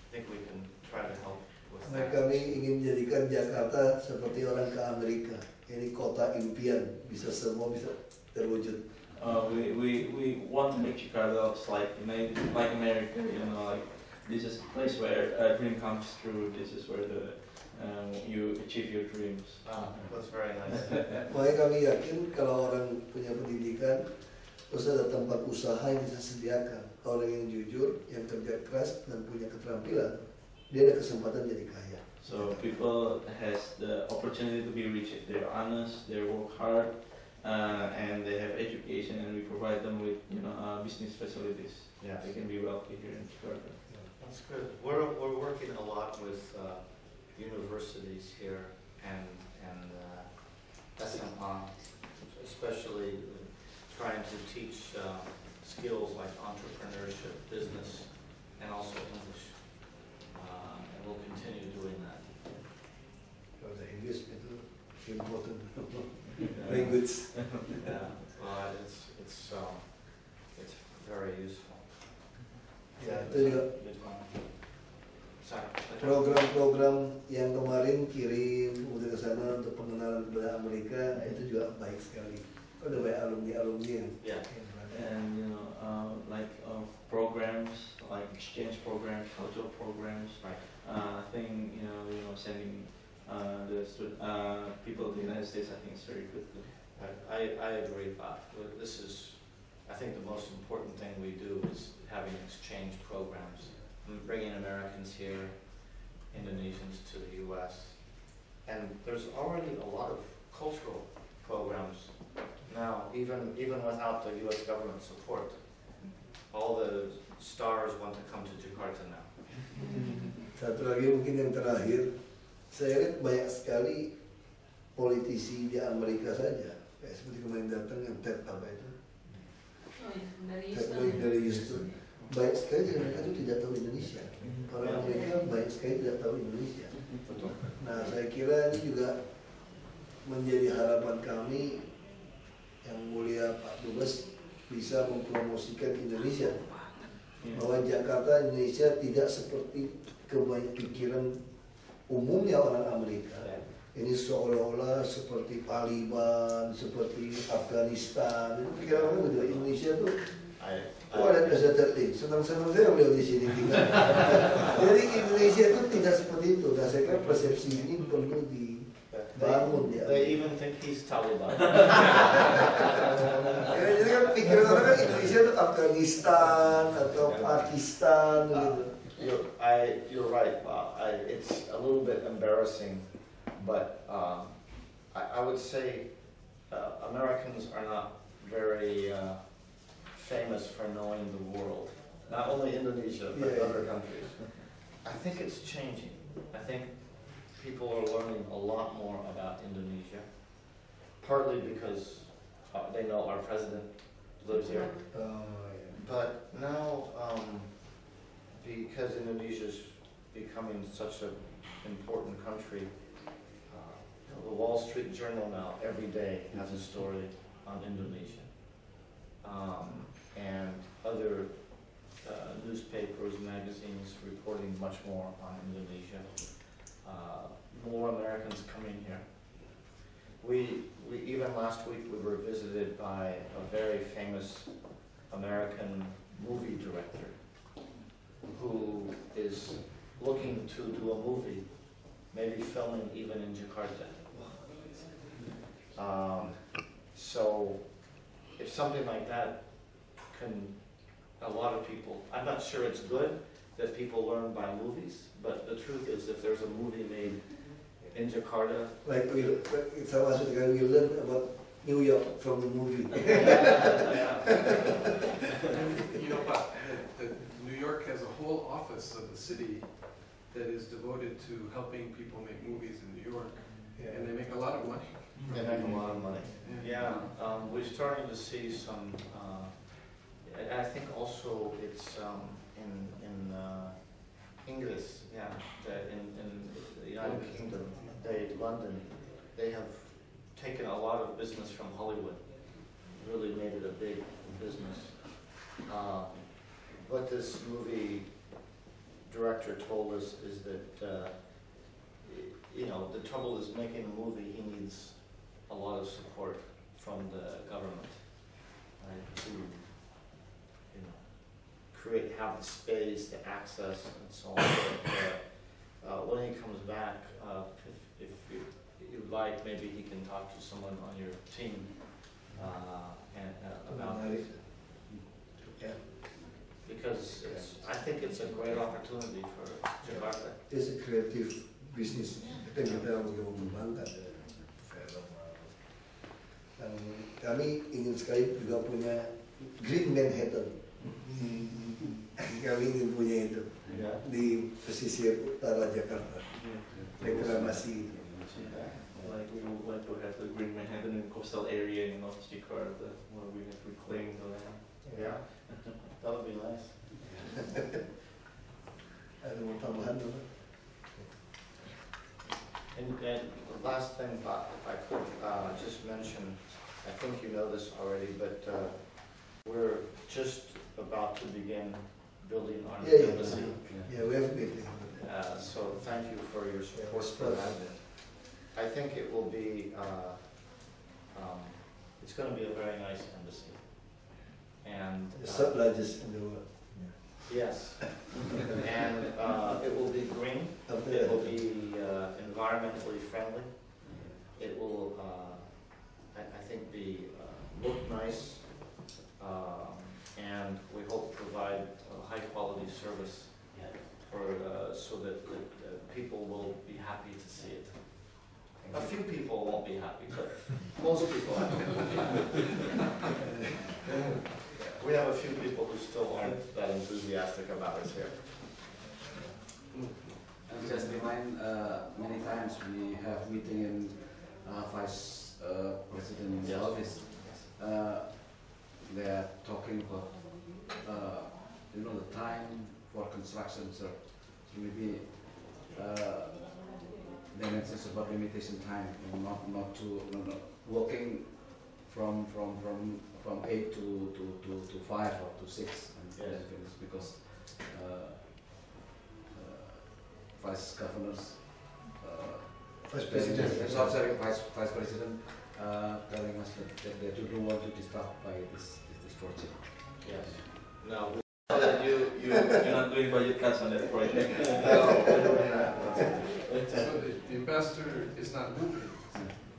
think we can try to help with that. Kami ingin menjadikan Jakarta seperti orang ke Amerika. Ini kota impian, bisa semua bisa terwujud. We want to make Jakarta like America, like this is a place where a dream comes true. This is where you achieve your dreams. That's very nice. Makanya kami yakin kalau orang punya pendidikan, terus ada tempat usaha yang bisa sediakan. Orang yang jujur, yang kerja keras dan punya keterampilan, dia ada kesempatan jadi kaya. So people has the opportunity to be rich if they're honest, they work hard, and they have education, and we provide them with business facilities. Yes. They can be wealthy here in Jakarta. That's good. We're working a lot with universities here and SMA, especially trying to teach skills like entrepreneurship, business, and also English. And we'll continue doing that. goods. Yeah, well, it's very useful. Ya, itu juga Good one. Sorry. program-program yang kemarin kirim udah ke sana untuk pengenalan kepada Amerika itu juga baik sekali. Ada banyak alumni-alumni yang Yeah. And like programs, like exchange programs, cultural programs. Right. I think sending people to the United States, I think is very good. I agree, Bob. This is, I think the most important thing we do is having exchange programs, bringing Americans here, Indonesians to the U.S. And there's already a lot of cultural programs now, even without the U.S. government support. All the stars want to come to Jakarta now. Satu lagi mungkin yang terakhir, saya lihat banyak sekali politisi di Amerika saja, kayak seperti kemarin datang yang Ted apa itu, Ted dari Houston. Banyak sekali di mereka itu tidak tahu Indonesia. Orang Amerika banyak sekali tidak tahu Indonesia. Nah, saya kira ini juga menjadi harapan kami yang mulia Pak Dubes bisa mempromosikan Indonesia, bahwa Jakarta Indonesia tidak seperti kebanyakan pikiran umumnya orang Amerika. Ini seolah-olah seperti Taliban, seperti Afghanistan. Itu pikiran orang begitu. Indonesia tuh ada Desert Lake, senang-senang saya beliau di sini tinggal. Jadi Indonesia itu tidak seperti itu. Nah, saya kira persepsi ini perlu dibangun ya. They even think he's Taliban. Ya, jadi kan pikiran orang kan Indonesia itu Afghanistan atau Pakistan gitu. You're right, Bob. It's a little bit embarrassing, but I would say Americans are not very famous for knowing the world, not only Indonesia, but other countries. I think it's changing. I think people are learning a lot more about Indonesia, partly because they know our president lives here. But now, because Indonesia is becoming such an important country, the Wall Street Journal now every day has a story on Indonesia. And other newspapers, magazines reporting much more on Indonesia. More Americans coming here. We even last week we were visited by a very famous American movie director who is looking to do a movie, maybe filming even in Jakarta. So if something like that can, a lot of people, I'm not sure it's good that people learn by movies, but the truth is if there's a movie made in Jakarta. Like sama sekali we learn about New York from the movie. But New York has a whole office of the city that is devoted to helping people make movies in New York, and they make a lot of money. They make a lot of money. Yeah, we're starting to see some. I think also it's in English. Yeah, in the United Kingdom, London, they have taken a lot of business from Hollywood. Really made it a big business. What this movie director told us is that the trouble is making a movie. He needs a lot of support from the government, right, to have the space, the access, and so on. But, when he comes back, if you'd like, maybe he can talk to someone on your team about it. Because I think it's a great opportunity for Jakarta. It's a creative business yang kita mau mengembangkan. Dan kami ingin sekali juga punya Green Manhattan. Kami ingin punya itu di pesisir utara Jakarta, reklamasi. Like we would like to have the Green Manhattan in the coastal area in North Jakarta, where we have reclaimed the land. Yeah, that would be nice. Ada mau tambahan apa? And the last thing, Bob, if I could just mention, I think you know this already, but we're just about to begin building on the embassy. Yeah, we have meeting. So thank you for your support for that. I think it will be, it's going to be a very nice embassy. And The third largest in the world. yes, and it will be green. After It will that, be environmentally friendly. It will, I think, be look nice, and we hope provide high quality service for so that people will be happy to see it. A few people won't be happy, but most people I think will be happy. We have a few people who still aren't that enthusiastic about us here. And just remind, many times we have meeting in Vice President's office. They are talking about, the time for construction, so maybe they mentioned about limitation time, not working from 8 to 5 or to 6 and then finish, because vice governors, Vice President. Vice President telling us that they don't want to be stopped by this project. Yes. No. You're not doing budget cuts on that project. So the ambassador is not moving,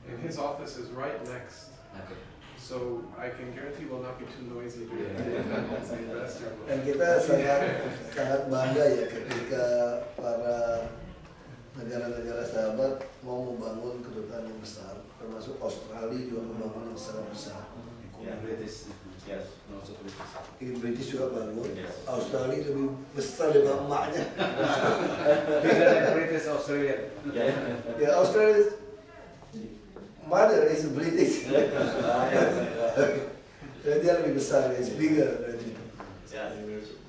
and his office is right next. Okay. So I can guarantee will not be too noisy during the ambassador. Dan kita sangat bangga ya ketika para negara-negara sahabat mau membangun kedutaan yang besar, termasuk Australia juga membangun yang sangat besar. British. Yes. Also British. British juga bangun, Yes. Australia lebih besar daripada emaknya. Bigger than British Australia. Yeah. Ya Australia mother is British. Jadi dia lebih besar, is bigger than it. Yeah.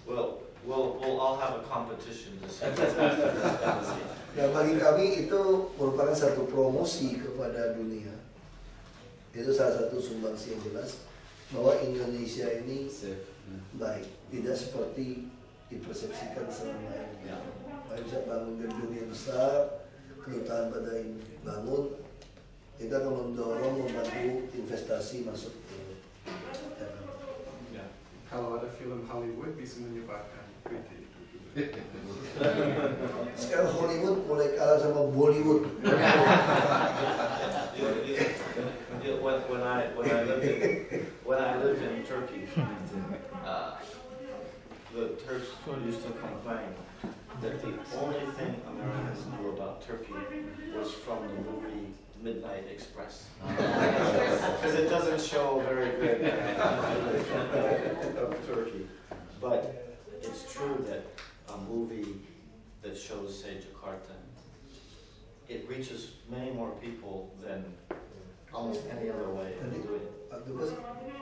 We'll all have a competition to see who's faster than embassy. Nah bagi kami itu merupakan satu promosi kepada dunia. Itu salah satu sumbangsi yang jelas bahwa Indonesia ini Safe. baik, tidak seperti dipersepsikan selama ini. Yeah. Kita bisa bangun gedung yang besar, kedutaan pada ini bangun, kita akan mendorong membantu investasi masuk ke Jakarta. Yeah. Kalau ada film Hollywood bisa menyebabkan kritik. Sekarang Hollywood mulai kalah sama Bollywood. When I lived in Turkey, the Turks used to complain that the only thing Americans knew about Turkey was from the movie Midnight Express, because it doesn't show very good of Turkey. But it's true that a movie that shows, say, Jakarta, it reaches many more people than almost any other way of doing it. Pak Dubes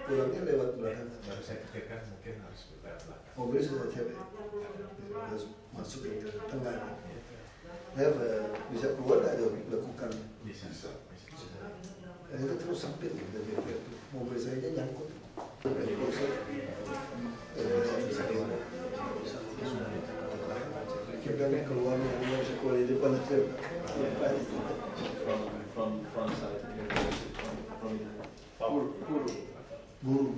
pulangnya lewat belakang. Baru saya pikirkan mungkin harus lewat belakang. Mobil sudah cewek, harus masuk ke tengah. Saya bisa keluar nggak ada lakukan. Bisa. Dan itu terus sempit gitu. Mobil saya aja nyangkut. Kita keluar yang sekolah di depan itu. From front side. Buru.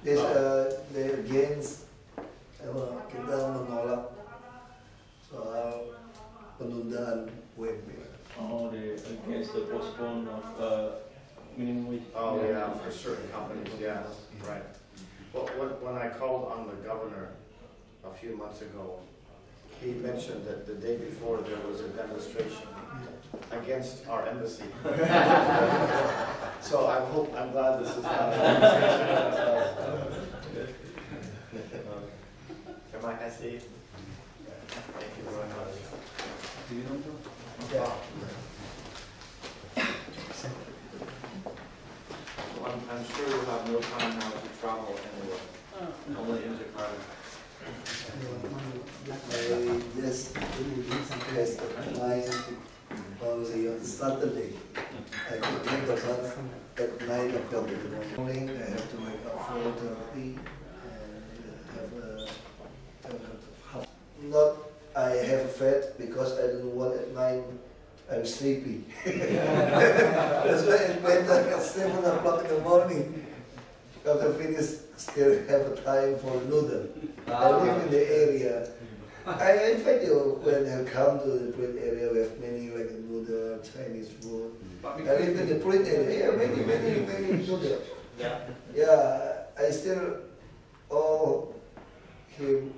There's they're against kita menolak soal penundaan UMP. Oh, they against the postpone of minimum wage. Oh, yeah, for certain companies, yeah, right. Well, when I called on the governor a few months ago, he mentioned that the day before there was a demonstration against our embassy. So I'm glad this is not a demonstration. Terima kasih. Thank you very much. Do you know? Yeah. I'm sure you'll have no time now to travel anywhere, only in Jakarta. I just my Saturday. I could take the bus at 9 o'clock in the morning. I have to wake up 4:30 and have not I have fat because I don't want at 9 I'm sleepy. That's why it's better at 7 o'clock in the morning. After finish, still have a time for noodle. I live in the area. I invite you when you come to the Pruit area. We have many like noodle, Chinese food. I live in the Pruit area. Yeah, many noodle. Yeah. Yeah, I still him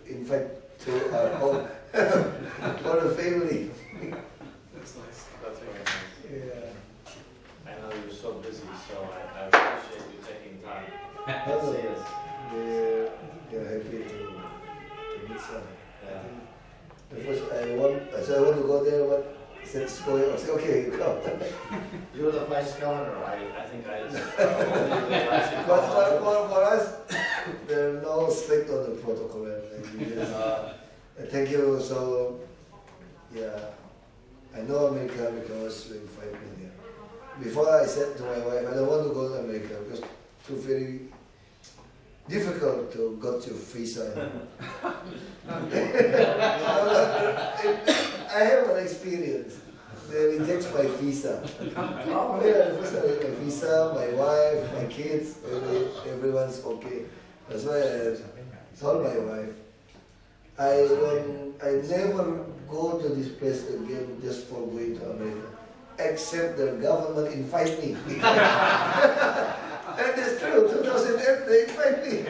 invite to our home for the family. That's nice. That's very nice. Yeah. I know you're so busy, so I appreciate you taking time to see us. They're happy to meet some. Yeah. At first I said I want to go there, but said going. I said okay, you come. You're the vice governor. I think I should But call for us, there are no strict on the protocol. Thank you. So yeah, I know America because we invite me there. Before I said to my wife, I don't want to go to America because it's too very difficult to get your visa. I have an experience. They reject my visa. First I get my visa, my wife, my kids, everyone's okay. That's why I told my wife, I never go to this place again just for going to America, except the government invite me. And it's true, 2008 they invite me.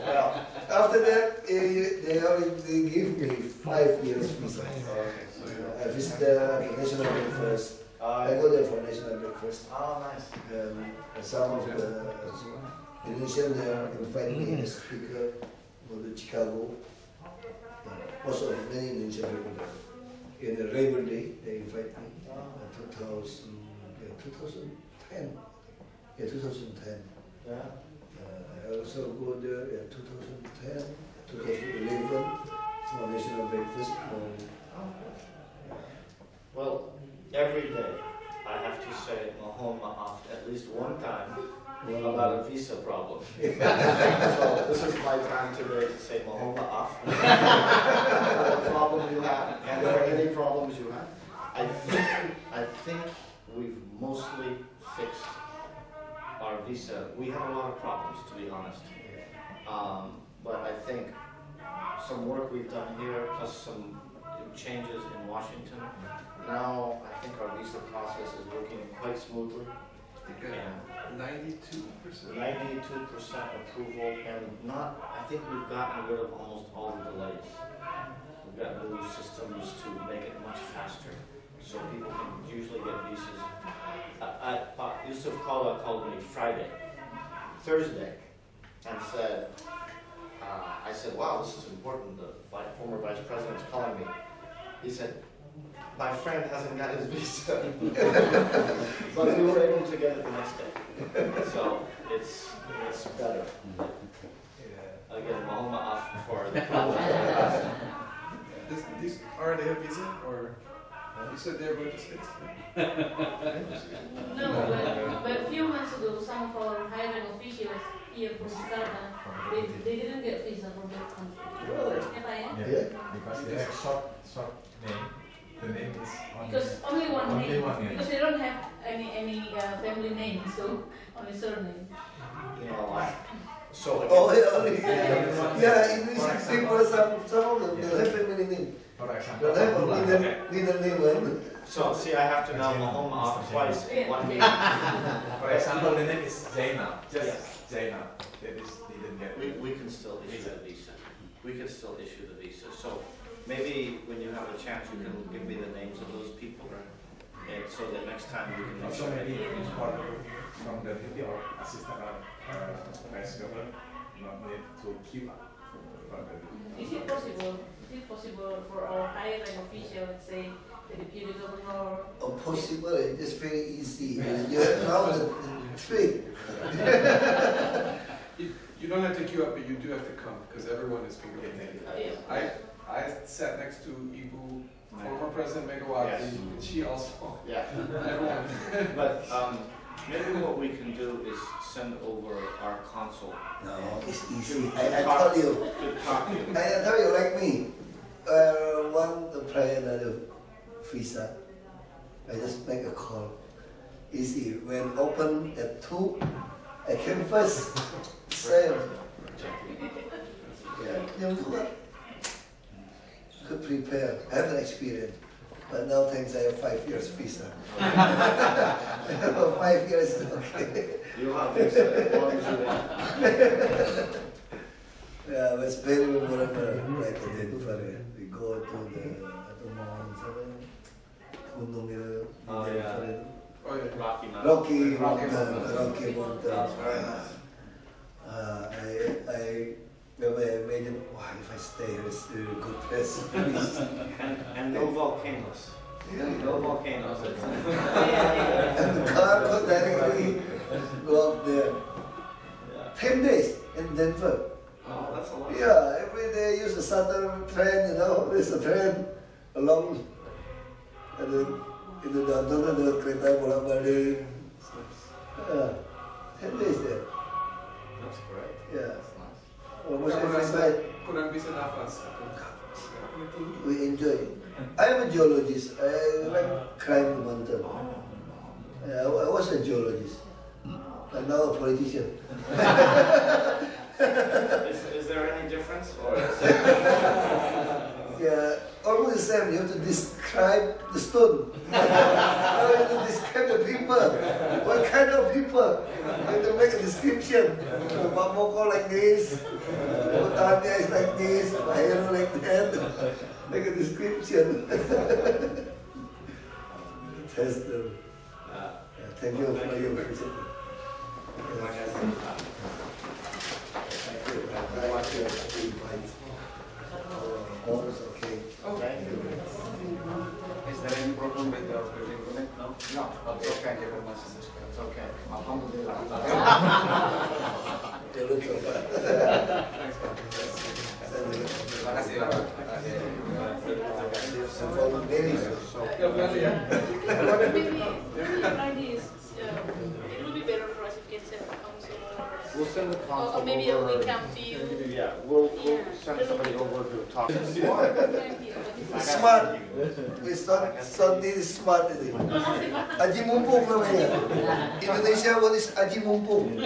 Well, after that, they give me 5 years visa. I visit the National Breakfast. I go there for National Breakfast. Oh, nice. Some of the Indonesians there invite me as speaker for the Chicago. Also, many Indonesian people there. In the Labor Day, they invite me. 2010. Yeah, 2010. Yeah. I also go there in 2010, 2011 for National Breakfast. Well, every day I have to say Mahoma off at least one time about a visa problem. So this is my time today to say Mahoma off. For the problem you have, and for any problems you have. I think we've mostly fixed our visa. We had a lot of problems, to be honest. But I think some work we've done here, plus some changes in Washington, now I think our visa process is working quite smoothly. I think 92%. 92% approval, and I think we've gotten rid of almost all the delays. We've got new systems to make it much faster, so people can usually get visas. Yusuf Kala called me Thursday, and said, I said, wow, this is important, the former vice president's calling me. He said, my friend hasn't got his visa. But we were able to get it the next day. So it's better. Again, Mahoma off for the problem. These are they have visa or you said they're going to States? No, but a few months ago, some of our high-rank officials here from Jakarta, they didn't get visa from that country. Really? Yeah, because they have short name. The name is Because only one name. yeah. Because they don't have any family name, so only surname. You know what? So yeah, in these people, some of them, they have family name. For example, They have a middle name. So see, I have to now Mahoma off twice in 1 meeting. for example, the name is Zainab. Just Yes. Zainab. That is didn't get We can still issue the visa. We can still issue the visa. So maybe when you have a chance, you can give me the names of those people, and so that next time we can Also issue maybe it. it's part from the deputy or assistant vice governor not need to keep up for the Is it possible? Is it possible for our high-rank official, let's say the deputy governor? Possible, it's very easy. You have now the trick. You don't have to queue up, but you do have to come because everyone is fingerprinted. Yes. I sat next to Ibu, former President Megawati, Yes. she also, Yeah. everyone. But maybe what we can do is send over our consul No, it's easy. I told you. to talk to you. I tell you, like me, want to apply another visa, I just make a call. Easy. When open at 2, I came first. Same. Yeah. You know what? Could prepare. I have an experience. But now thanks I have 5 years visa. 5 years, okay. You have visa as long as you want. Yeah, but it's very memorable, like in Denver. We go to the mountains, Gunung itu, di Oh, yeah. Denver. Oh, yeah. Rocky Mountain. Rocky Rocky Mountain, Mountain. Rocky Mountain. That's very nice. I imagine, wow, if I stay here, it's a really good place. And no volcanoes. No volcanoes. And the car could directly go up there. Yeah. 10 days in Denver. Oh, that's a lot. Yeah, every day use the southern train, you know, there's a train along, and then in the downtown, the kereta bolak-balik. 10 days there. That's great. Yeah. That's nice. Almost Kamu every rasa night kurang bisa nafas? we enjoy. I am a geologist. I like climb the mountain. I was a geologist, and now a politician. Is there any difference? Or is Yeah, almost the same. You have to describe the stone. You have to describe the people. What kind of people? You have to make a description. Mamoko like this. Tanya is like this. Ayano like that. Make a description. Test them. Thank you for your visit. Terima kasih. Thank you. I want to invite. All is okay. Okay. Is there any problem with the building unit? No? No. Okay, thank you very much. It's okay. Alhamdulillah. They look so fun. Terima kasih Pak. For very Ya, berarti ya. Maybe the idea is it would be better for us if we can send a council We'll send the or council maybe over. we come to you. Yeah, we'll Yeah. send somebody over to talk. smart. It's not something smart. Is it? Aji mumpung namanya. Indonesia what is aji mumpung?